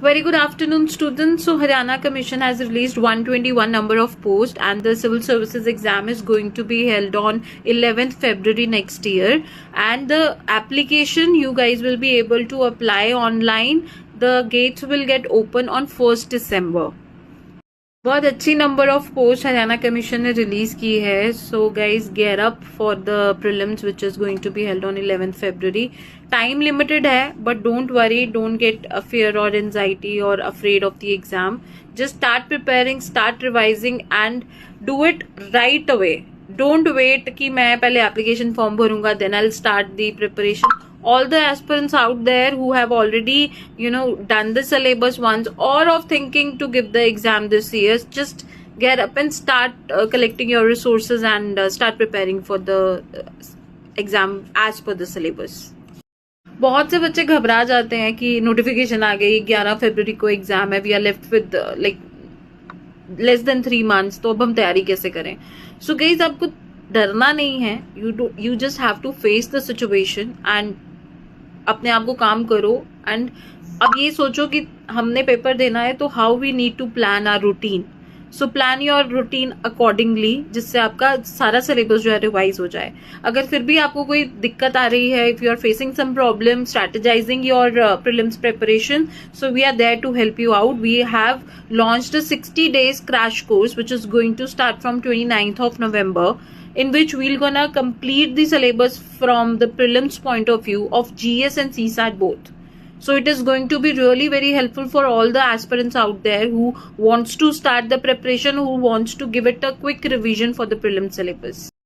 Very good afternoon, students. So, Haryana Commission has released 121 number of posts, and the civil services exam is going to be held on 11th February next year. And the application you guys will be able to apply online. The gates will get open on 1st December. बहुत अच्छी number of post Haryana commission ने release की है. So guys gear up for the prelims which is going to be held on 11th February. Time limited है, but don't worry, don't get a fear और anxiety और afraid of the exam. Just start preparing, start revising and do it right away. Don't wait कि मैं पहले application form भरूंगा then I will start the preparation. All the aspirants out there who have already done the syllabus once or of thinking to give the exam this year, just get up and start collecting your resources and start preparing for the exam as per the syllabus. बहुत से बच्चे घबरा जाते हैं कि notification आ गई 11 फरवरी को exam है, we are left with like less than 3 months, तो अब हम तैयारी कैसे करें. सो गाइस, आपको डरना नहीं है. You just have to face the situation and अपने आप को काम करो. एंड अब ये सोचो कि हमने पेपर देना है, तो how we need to plan our routine. So plan your routine accordingly, जिससे आपका सारा सिलेबस जो है रिवाइज हो जाए. अगर फिर भी आपको कोई दिक्कत आ रही है, if you are facing some problem strategizing your prelims preparation, so we are there to help you out. We have launched a 60 days crash course which is going to start from 29th of November, in which we're gonna complete the syllabus from the prelims point of view of GS and CSAT both. So it is going to be really very helpful for all the aspirants out there who wants to start the preparation, who wants to give it a quick revision for the prelim syllabus.